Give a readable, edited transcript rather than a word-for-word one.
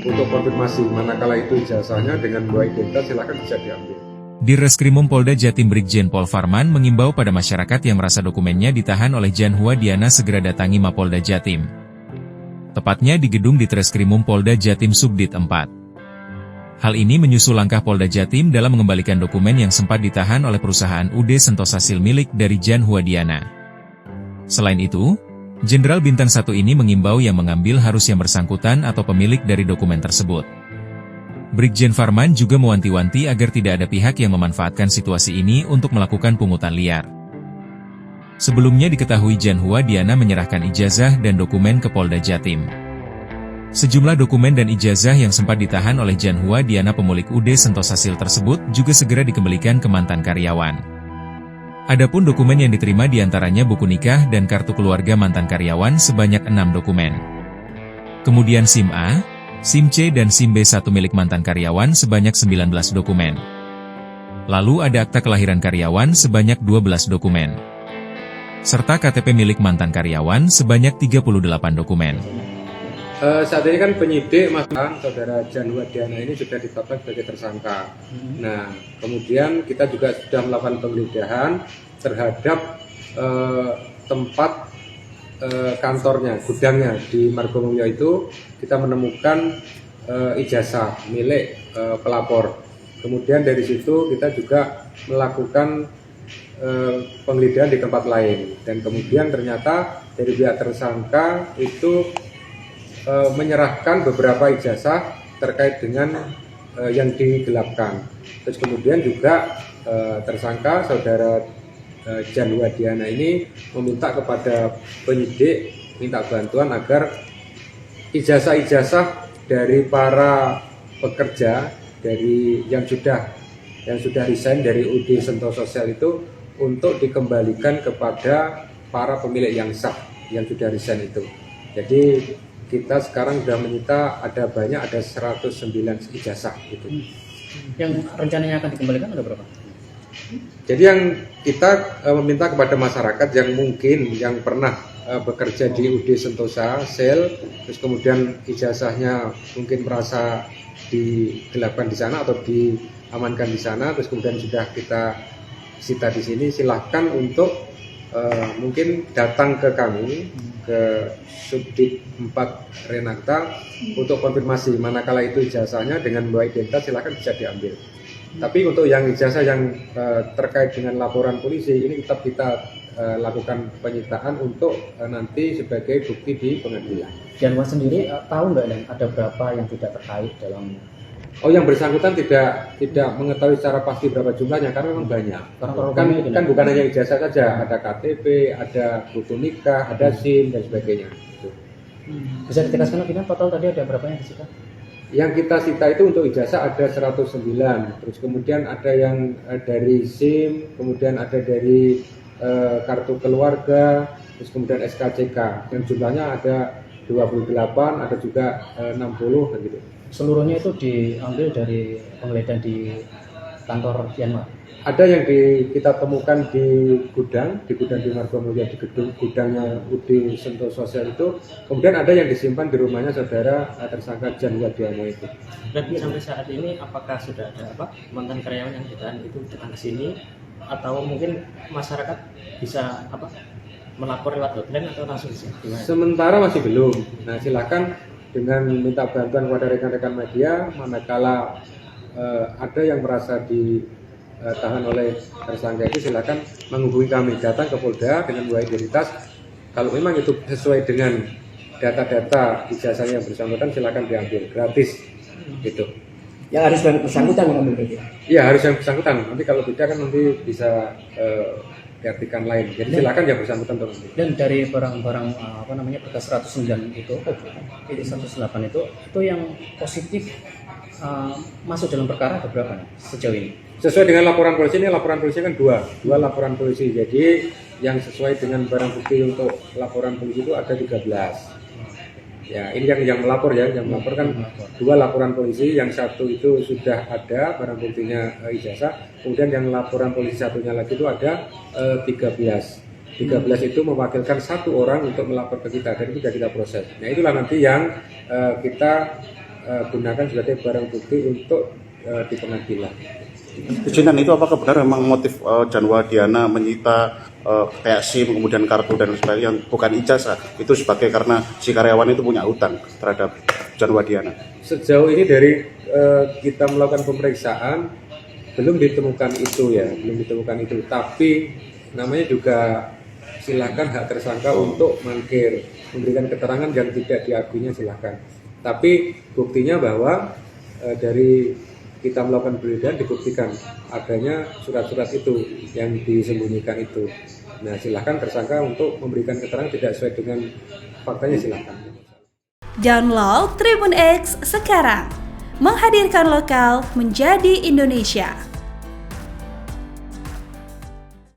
untuk konfirmasi manakala itu ijazahnya dengan dua identitas, silakan bisa diambil. Di Reskrimum Polda Jatim Brigjen Pol Farman mengimbau pada masyarakat yang merasa dokumennya ditahan oleh Janhua Diana segera datangi Mapolda Jatim. Tepatnya di gedung di Treskrimum Polda Jatim Subdit 4. Hal ini menyusul langkah Polda Jatim dalam mengembalikan dokumen yang sempat ditahan oleh perusahaan UD Sentosa Sil milik dari Janhua Diana. Selain itu, Jenderal Bintang 1 ini mengimbau yang mengambil harus yang bersangkutan atau pemilik dari dokumen tersebut. Brigjen Farman juga mewanti-wanti agar tidak ada pihak yang memanfaatkan situasi ini untuk melakukan pungutan liar. Sebelumnya diketahui Janhua Diana menyerahkan ijazah dan dokumen ke Polda Jatim. Sejumlah dokumen dan ijazah yang sempat ditahan oleh Janhua Diana pemilik UD Sentosa Sil tersebut juga segera dikembalikan ke mantan karyawan. Adapun dokumen yang diterima diantaranya buku nikah dan kartu keluarga mantan karyawan sebanyak 6 dokumen. Kemudian SIM A, SIM C dan SIM B1 milik mantan karyawan sebanyak 19 dokumen. Lalu ada akta kelahiran karyawan sebanyak 12 dokumen. Serta KTP milik mantan karyawan sebanyak 38 dokumen. Saat ini kan penyidik saudara Janhua Diana ini sudah ditetapkan sebagai tersangka. Nah, kemudian kita juga sudah melakukan penggeledahan terhadap tempat kantornya, gudangnya di Margomulyo itu. Kita menemukan ijazah milik pelapor. Kemudian dari situ kita juga melakukan penggeledahan di tempat lain. Dan kemudian ternyata dari pihak tersangka itu menyerahkan beberapa ijazah terkait dengan yang digelapkan. Terus kemudian juga tersangka saudara Janhua Diana ini meminta kepada penyidik minta bantuan agar ijazah-ijazah dari para pekerja dari yang sudah resign dari UD Sentosa Sil itu untuk dikembalikan kepada para pemilik yang sah yang sudah resign itu. Jadi kita sekarang sudah menyita ada 109 ijazah gitu. Yang rencananya akan dikembalikan ada berapa? Jadi yang kita meminta kepada masyarakat yang mungkin yang pernah bekerja di UD Sentosa Sil, terus kemudian ijazahnya mungkin merasa digelapkan di sana atau diamankan di sana, terus kemudian sudah kita sita di sini, silahkan untuk mungkin datang ke kami ke Subdit 4 Renakta untuk konfirmasi manakala itu ijazahnya dengan dua identitas, silahkan bisa diambil. Tapi untuk yang ijazah yang terkait dengan laporan polisi ini tetap kita lakukan penyitaan untuk nanti sebagai bukti di pengadilan. Janhua sendiri tahu nggak Dan ada berapa yang tidak terkait dalam? Oh, yang bersangkutan tidak mengetahui secara pasti berapa jumlahnya karena memang banyak. Kan bukan hanya ijazah saja, ada KTP, ada buku nikah, ada SIM dan sebagainya. Bisa ditegaskan lagi kan total tadi ada berapa yang disita? Yang kita sita itu untuk ijazah ada 109, terus kemudian ada yang dari SIM, kemudian ada dari kartu keluarga, terus kemudian SKCK, yang jumlahnya ada 28, ada juga 60 gitu. Seluruhnya itu diambil dari penggeledahan di kantor Janhua? Ada yang kita temukan di gudang di Margomulyo, di gedung gudangnya UD Sentosa Sil itu. Kemudian ada yang disimpan di rumahnya saudara tersangka Janhua Diana itu. Dan sampai saat ini apakah sudah ada mantan karyawan yang ditahan itu datang ke sini atau mungkin masyarakat bisa melapor lewat hotline atau langsung sih? Sementara masih belum. Nah, silakan dengan minta bantuan kepada rekan-rekan media manakala ada yang merasa ditahan oleh tersangka itu, silakan menghubungi kami, datang ke Polda dengan dua identitas. Kalau memang itu sesuai dengan data-data ijazahnya yang bersangkutan, silakan diambil gratis gitu. Yang harus bersangkutan mengambil berarti? Iya, harus yang bersangkutan. Nanti kalau tidak kan nanti bisa diartikan lain. Jadi silakan yang bersangkutan untuk nanti. Dan dari barang-barang bekas 109 itu, 108 itu yang positif masuk dalam perkara ada berapa nih sejauh ini? Sesuai dengan laporan polisi, ini laporan polisi kan dua laporan polisi. Jadi yang sesuai dengan barang bukti untuk laporan polisi itu ada 13. Ya, ini yang melapor ya, yang melapor kan dua laporan polisi, yang satu itu sudah ada barang buktinya ijazah, kemudian yang laporan polisi satunya lagi itu ada 13 itu mewakilkan satu orang untuk melapor ke kita, dan itu sudah kita proses. Nah, itulah nanti yang kita gunakan sebagai barang bukti untuk di pengadilan. Izinkan itu apakah benar memang motif Janwa Diana menyita kayak SIM kemudian kartu dan sebagainya yang bukan ijazah itu sebagai karena si karyawan itu punya hutang terhadap Janwa Diana? Sejauh ini dari kita melakukan pemeriksaan belum ditemukan itu ya, belum ditemukan itu. Tapi namanya juga silakan hak tersangka untuk mangkir, memberikan keterangan yang tidak diakuinya silakan. Tapi buktinya bahwa dari kita melakukan penggeledahan dibuktikan adanya surat-surat itu yang disembunyikan itu. Nah, silakan tersangka untuk memberikan keterangan tidak sesuai dengan faktanya, silakan. Download Tribun X sekarang, menghadirkan lokal menjadi Indonesia.